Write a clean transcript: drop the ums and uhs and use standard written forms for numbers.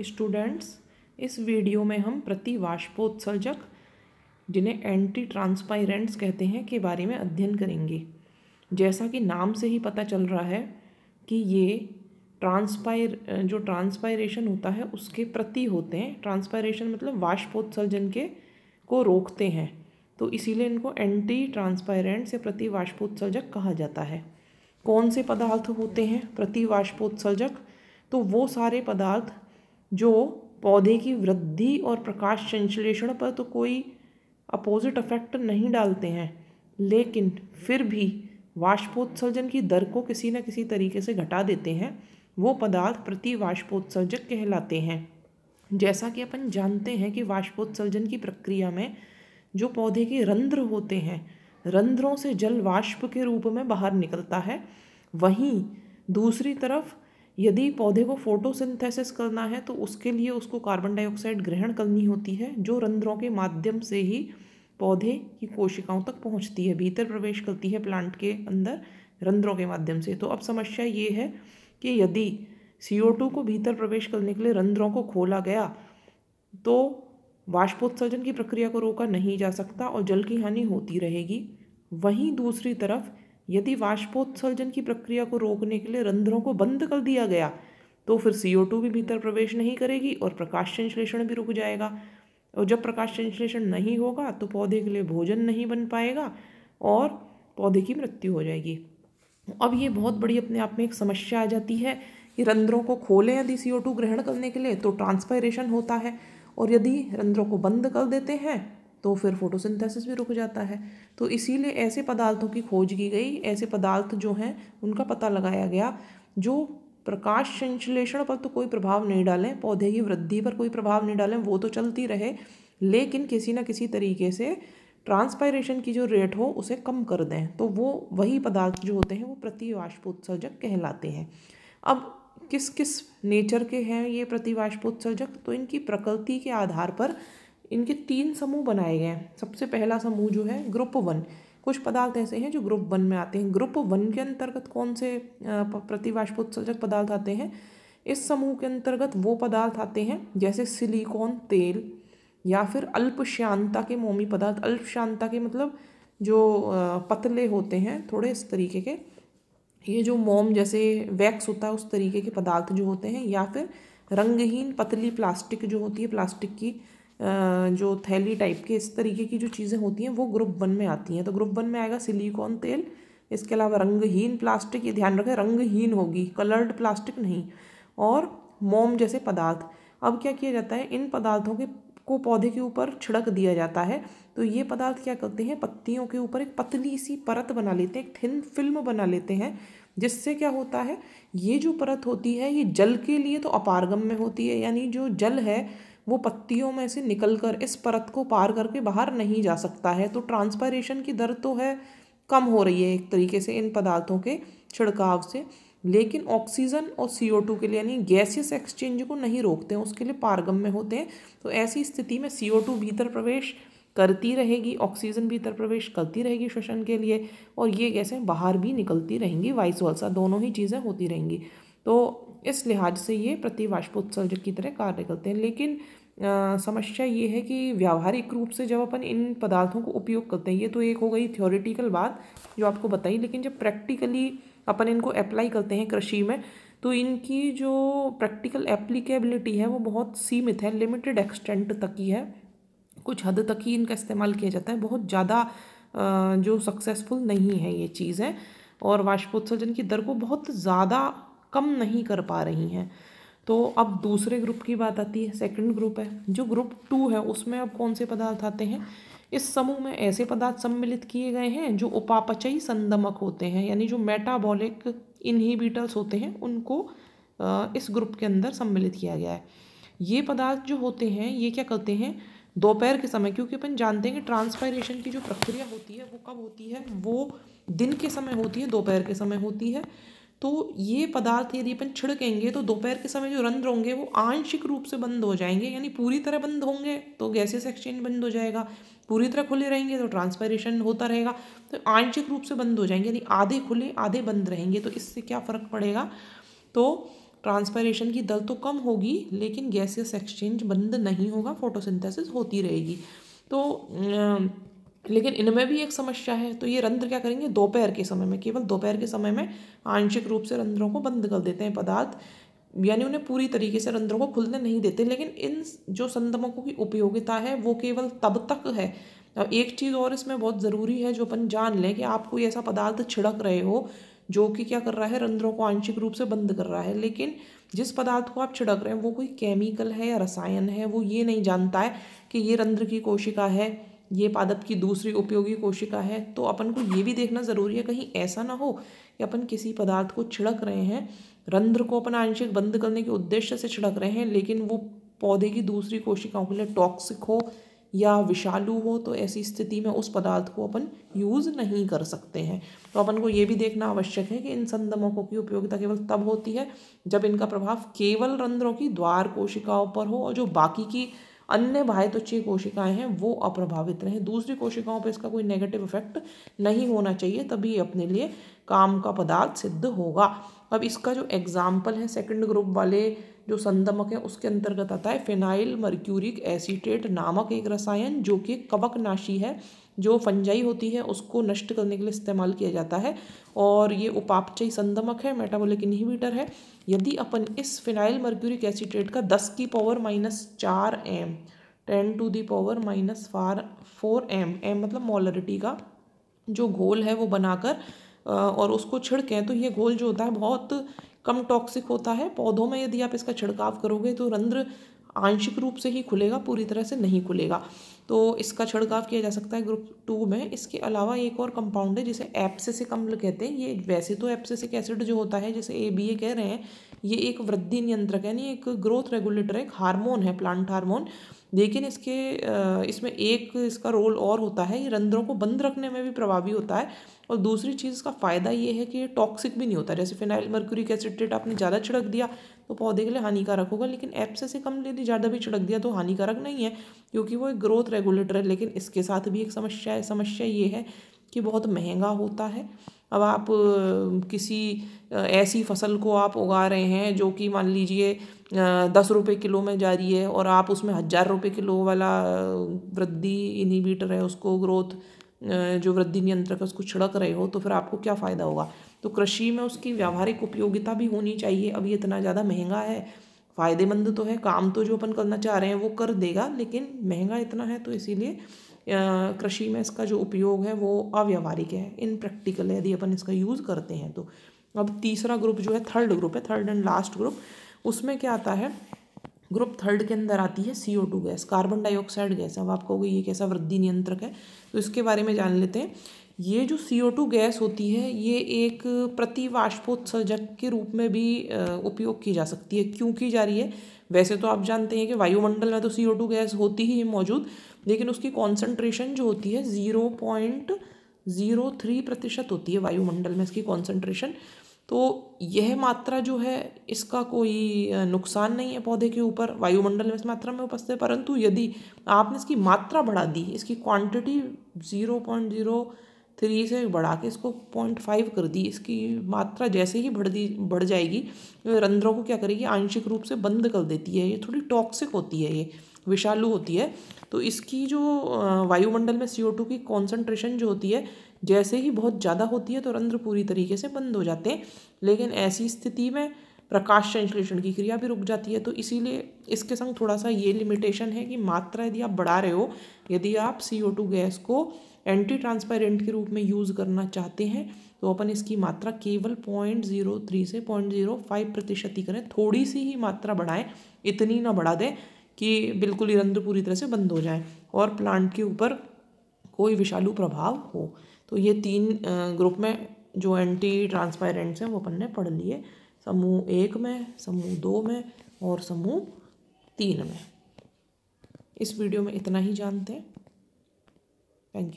Students, इस video में हम प्रतिवाष्पोत्सर्जक, जिन्हें एंटी ट्रांसपाइरेंट्स कहते हैं, के बारे में अध्ययन करेंगे। जैसा कि नाम से ही पता चल रहा है कि ये जो ट्रांसपायरेशन होता है उसके प्रति होते हैं। ट्रांसपायरेशन मतलब वाष्पोत्सर्जन को रोकते हैं, तो इसीलिए इनको एंटी ट्रांसपायरेंट्स या प्रतिवाष्पोत्सर्जक कहा जाता है। कौन से पदार्थ होते हैं प्रतिवाष्पोत्सर्जक? तो वो सारे पदार्थ जो पौधे की वृद्धि और प्रकाश संश्लेषण पर तो कोई अपोजिट इफेक्ट नहीं डालते हैं, लेकिन फिर भी वाष्पोत्सर्जन की दर को किसी न किसी तरीके से घटा देते हैं, वो पदार्थ प्रतिवाष्पोत्सर्जक कहलाते हैं। जैसा कि अपन जानते हैं कि वाष्पोत्सर्जन की प्रक्रिया में जो पौधे के रंध्र होते हैं, रंध्रों से जल वाष्प के रूप में बाहर निकलता है। वहीं दूसरी तरफ यदि पौधे को फोटोसिंथेसिस करना है तो उसके लिए उसको कार्बन डाइऑक्साइड ग्रहण करनी होती है, जो रंध्रों के माध्यम से ही पौधे की कोशिकाओं तक पहुंचती है, भीतर प्रवेश करती है प्लांट के अंदर रंध्रों के माध्यम से। तो अब समस्या ये है कि यदि CO2 को भीतर प्रवेश करने के लिए रंध्रों को खोला गया तो वाष्पोत्सर्जन की प्रक्रिया को रोका नहीं जा सकता और जल की हानि होती रहेगी। वहीं दूसरी तरफ यदि वाष्पोत्सर्जन की प्रक्रिया को रोकने के लिए रंध्रों को बंद कर दिया गया तो फिर CO2 भी भीतर प्रवेश नहीं करेगी और प्रकाश संश्लेषण भी रुक जाएगा, और जब प्रकाश संश्लेषण नहीं होगा तो पौधे के लिए भोजन नहीं बन पाएगा और पौधे की मृत्यु हो जाएगी। अब ये बहुत बड़ी अपने आप में एक समस्या आ जाती है कि रंध्रों को खोलें यदि CO2 ग्रहण करने के लिए तो ट्रांसपायरेशन होता है, और यदि रंध्रों को बंद कर देते हैं तो फिर फोटोसिंथेसिस भी रुक जाता है। तो इसीलिए ऐसे पदार्थों की खोज की गई, ऐसे पदार्थ जो हैं उनका पता लगाया गया जो प्रकाश संश्लेषण पर तो कोई प्रभाव नहीं डालें, पौधे की वृद्धि पर कोई प्रभाव नहीं डालें, वो तो चलती रहे, लेकिन किसी न किसी तरीके से ट्रांसपायरेशन की जो रेट हो उसे कम कर दें। तो वो वही पदार्थ जो होते हैं वो प्रतिवाष्पोत्सर्जक कहलाते हैं। अब किस किस नेचर के हैं ये प्रतिवाष्पोत्सर्जक? तो इनकी प्रकृति के आधार पर इनके 3 समूह बनाए गए हैं। सबसे पहला समूह जो है ग्रुप 1, कुछ पदार्थ ऐसे हैं जो ग्रुप 1 में आते हैं। ग्रुप 1 के अंतर्गत कौन से प्रतिवाष्पोत्सर्जक पदार्थ आते हैं? इस समूह के अंतर्गत वो पदार्थ आते हैं जैसे सिलिकॉन तेल या फिर अल्प श्यानता के मोमी पदार्थ। अल्प श्यानता के मतलब जो पतले होते हैं थोड़े इस तरीके के, ये जो मोम जैसे वैक्स होता है उस तरीके के पदार्थ जो होते हैं, या फिर रंगहीन पतली प्लास्टिक जो होती है, प्लास्टिक की जो थैली टाइप के इस तरीके की जो चीज़ें होती हैं वो ग्रुप 1 में आती हैं। तो ग्रुप 1 में आएगा सिलिकॉन तेल, इसके अलावा रंगहीन प्लास्टिक, ये ध्यान रखें रंगहीन होगी, कलर्ड प्लास्टिक नहीं, और मोम जैसे पदार्थ। अब क्या किया जाता है, इन पदार्थों को पौधे के ऊपर छिड़क दिया जाता है। तो ये पदार्थ क्या करते हैं, पत्तियों के ऊपर एक पतली सी परत बना लेते हैं, एक थिन फिल्म बना लेते हैं, जिससे क्या होता है, ये जो परत होती है ये जल के लिए तो अपारगम में होती है, यानी जो जल है वो पत्तियों में से निकलकर इस परत को पार करके बाहर नहीं जा सकता है। तो ट्रांसपायरेशन की दर तो है कम हो रही है एक तरीके से इन पदार्थों के छिड़काव से, लेकिन ऑक्सीजन और CO2 के लिए यानी गैसियस एक्सचेंज को नहीं रोकते हैं, उसके लिए पारगम में होते हैं। तो ऐसी स्थिति में CO2 भीतर प्रवेश करती रहेगी, ऑक्सीजन भीतर प्रवेश करती रहेगी श्वसन के लिए, और ये गैसें बाहर भी निकलती रहेंगी, वाइस वर्सा, दोनों ही चीज़ें होती रहेंगी। तो इस लिहाज से ये प्रतिवाष्पोत्सर्जक की तरह कार्य करते हैं। लेकिन समस्या ये है कि व्यावहारिक रूप से जब अपन इन पदार्थों को उपयोग करते हैं, ये तो एक हो गई थ्योरेटिकल बात जो आपको बताई, लेकिन जब प्रैक्टिकली अपन इनको अप्लाई करते हैं कृषि में तो इनकी जो प्रैक्टिकल एप्लीकेबिलिटी है वो बहुत सीमित है, लिमिटेड एक्सटेंट तक ही है, कुछ हद तक ही इनका इस्तेमाल किया जाता है, बहुत ज़्यादा जो सक्सेसफुल नहीं है ये चीज़ें, और वाष्पोत्सर्जन की दर को बहुत ज़्यादा कम नहीं कर पा रही हैं। तो अब दूसरे ग्रुप की बात आती है, सेकंड ग्रुप है। जो ग्रुप 2 है उसमें अब कौन से पदार्थ आते हैं? इस समूह में ऐसे पदार्थ सम्मिलित किए गए हैं जो उपापचयी संदमक होते हैं, यानी जो मेटाबॉलिक इनहिबिटर्स होते हैं उनको इस ग्रुप के अंदर सम्मिलित किया गया है। ये पदार्थ जो होते हैं ये क्या करते हैं, दोपहर के समय, क्योंकि अपन जानते हैं कि ट्रांसपायरेशन की जो प्रक्रिया होती है वो कब होती है, वो दिन के समय होती है, दोपहर के समय होती है। तो ये पदार्थ यदि अपन छिड़केंगे तो दोपहर के समय जो रंध्र होंगे वो आंशिक रूप से बंद हो जाएंगे, यानी पूरी तरह बंद होंगे तो गैसेस एक्सचेंज बंद हो जाएगा, पूरी तरह खुले रहेंगे तो ट्रांसपायरेशन होता रहेगा, तो आंशिक रूप से बंद हो जाएंगे, यानी आधे खुले आधे बंद रहेंगे। तो इससे क्या फ़र्क पड़ेगा, तो ट्रांसपायरेशन की दर तो कम होगी लेकिन गैसियस एक्सचेंज बंद नहीं होगा, फोटोसिंथेसिस होती रहेगी। तो लेकिन इनमें भी एक समस्या है। तो ये रंध्र क्या करेंगे, दोपहर के समय में, केवल दोपहर के समय में आंशिक रूप से रंध्रों को बंद कर देते हैं पदार्थ, यानी उन्हें पूरी तरीके से रंध्रों को खुलने नहीं देते। लेकिन इन जो संदमकों की उपयोगिता है वो केवल तब तक है। अब एक चीज़ और इसमें बहुत ज़रूरी है जो अपन जान लें कि आप कोई ऐसा पदार्थ छिड़क रहे हो जो कि क्या कर रहा है, रंध्रों को आंशिक रूप से बंद कर रहा है, लेकिन जिस पदार्थ को आप छिड़क रहे हैं वो कोई केमिकल है या रसायन है, वो ये नहीं जानता है कि ये रंध्र की कोशिका है, ये पादप की दूसरी उपयोगी कोशिका है। तो अपन को ये भी देखना ज़रूरी है कहीं ऐसा ना हो कि अपन किसी पदार्थ को छिड़क रहे हैं, रंध्र को अपन आंशिक बंद करने के उद्देश्य से छिड़क रहे हैं, लेकिन वो पौधे की दूसरी कोशिकाओं के लिए टॉक्सिक हो या विषालु हो, तो ऐसी स्थिति में उस पदार्थ को अपन यूज़ नहीं कर सकते हैं। तो अपन को ये भी देखना आवश्यक है कि इन संदमकों की उपयोगिता केवल तब होती है जब इनका प्रभाव केवल रंध्रों की द्वार कोशिकाओं पर हो और जो बाकी की अन्य बाह्यत्वचीय कोशिकाएं हैं वो अप्रभावित रहें। दूसरी कोशिकाओं पर इसका कोई नेगेटिव इफेक्ट नहीं होना चाहिए, तभी अपने लिए काम का पदार्थ सिद्ध होगा। अब इसका जो एग्जाम्पल है सेकंड ग्रुप वाले जो संदमक है उसके अंतर्गत आता है फिनाइल मर्क्यूरिक एसीटेट नामक एक रसायन, जो कि कवकनाशी है, जो फंजाई होती है उसको नष्ट करने के लिए इस्तेमाल किया जाता है, और ये उपापचयी संदमक है, मेटाबॉलिक इनहिबिटर है। यदि अपन इस फिनाइल मर्क्यूरिक एसीटेट का 10 की power -4 m 10 to the power -4 m मतलब मोलरिटी का जो घोल है वो बनाकर और उसको छिड़कें, तो ये घोल जो होता है बहुत कम टॉक्सिक होता है। पौधों में यदि आप इसका छिड़काव करोगे तो रंध्र आंशिक रूप से ही खुलेगा, पूरी तरह से नहीं खुलेगा। तो इसका छिड़काव किया जा सकता है ग्रुप 2 में। इसके अलावा एक और कंपाउंड है जिसे एब्सिसिक अम्ल कहते हैं। ये वैसे तो एब्सिसिक एसिड जो होता है, जैसे ABA कह रहे हैं, ये एक वृद्धि नियंत्रक यानी एक ग्रोथ रेगुलेटर है, एक हार्मोन है, प्लांट हार्मोन। लेकिन इसमें एक इसका रोल और होता है, ये रंध्रों को बंद रखने में भी प्रभावी होता है, और दूसरी चीज़ इसका फ़ायदा ये है कि ये टॉक्सिक भी नहीं होता। जैसे फिनाइल मर्क्यूरिक एसीटेट आपने ज़्यादा छिड़क दिया तो पौधे के लिए हानिकारक होगा, लेकिन एब्सिसिक अम्ल यदि ज़्यादा भी छिड़क दिया तो हानिकारक नहीं है, क्योंकि वो एक ग्रोथ रेगुलेटर है। लेकिन इसके साथ भी एक समस्या ये है कि बहुत महंगा होता है। अब आप किसी ऐसी फसल को आप उगा रहे हैं जो कि मान लीजिए 10 रुपये किलो में जा रही है, और आप उसमें 1000 रुपये किलो वाला वृद्धि इनहिबिटर है उसको, ग्रोथ जो वृद्धि नियंत्रक है उसको छिड़क रहे हो, तो फिर आपको क्या फ़ायदा होगा। तो कृषि में उसकी व्यावहारिक उपयोगिता भी होनी चाहिए। अब ये इतना ज़्यादा महंगा है, फ़ायदेमंद तो है, काम तो जो अपन करना चाह रहे हैं वो कर देगा, लेकिन महंगा इतना है, तो इसीलिए कृषि में इसका जो उपयोग है वो अव्यावहारिक है, इनप्रैक्टिकल है यदि अपन इसका यूज़ करते हैं तो। अब तीसरा ग्रुप जो है थर्ड ग्रुप है, थर्ड एंड लास्ट ग्रुप। उसमें क्या आता है, ग्रुप थर्ड के अंदर आती है CO2 gas, carbon dioxide gas. अब आप कहोगे ये कैसा वृद्धि नियंत्रक है, तो इसके बारे में जान लेते हैं। ये जो CO2 गैस होती है ये एक प्रतिवाष्पोत्सर्जक के रूप में भी उपयोग की जा सकती है। क्यों की जा रही है, वैसे तो आप जानते हैं कि वायुमंडल में तो CO2 गैस होती ही है मौजूद, लेकिन उसकी कॉन्सेंट्रेशन जो होती है 0.03% होती है वायुमंडल में इसकी कॉन्सेंट्रेशन। तो यह मात्रा जो है इसका कोई नुकसान नहीं है पौधे के ऊपर, वायुमंडल में इस मात्रा में उपस्थित है, परंतु यदि आपने इसकी मात्रा बढ़ा दी, इसकी क्वांटिटी 0.03 से बढ़ा के इसको 0.5 कर दी, इसकी मात्रा जैसे ही बढ़ जाएगी, रंध्रों को क्या करेगी, आंशिक रूप से बंद कर देती है। ये थोड़ी टॉक्सिक होती है, ये विषालु होती है। तो इसकी जो वायुमंडल में CO2 की कॉन्सेंट्रेशन जो होती है, जैसे ही बहुत ज़्यादा होती है तो रंध्र पूरी तरीके से बंद हो जाते हैं। लेकिन ऐसी स्थिति में प्रकाश संश्लेषण की क्रिया भी रुक जाती है। तो इसीलिए इसके संग थोड़ा सा ये लिमिटेशन है कि मात्रा यदि आप बढ़ा रहे हो, यदि आप CO2 गैस को एंटी ट्रांसपेरेंट के रूप में यूज़ करना चाहते हैं, तो अपन इसकी मात्रा केवल 0.03 से 0.05% ही करें। थोड़ी सी ही मात्रा बढ़ाएं, इतनी ना बढ़ा दें कि बिल्कुल ही रंध्र पूरी तरह से बंद हो जाए और प्लांट के ऊपर कोई विषालु प्रभाव हो। तो ये 3 ग्रुप में जो एंटी ट्रांसपायरेंट्स हैं वो अपन ने पढ़ लिए, समूह 1 में, समूह 2 में और समूह 3 में। इस वीडियो में इतना ही जानते हैं। Thank you.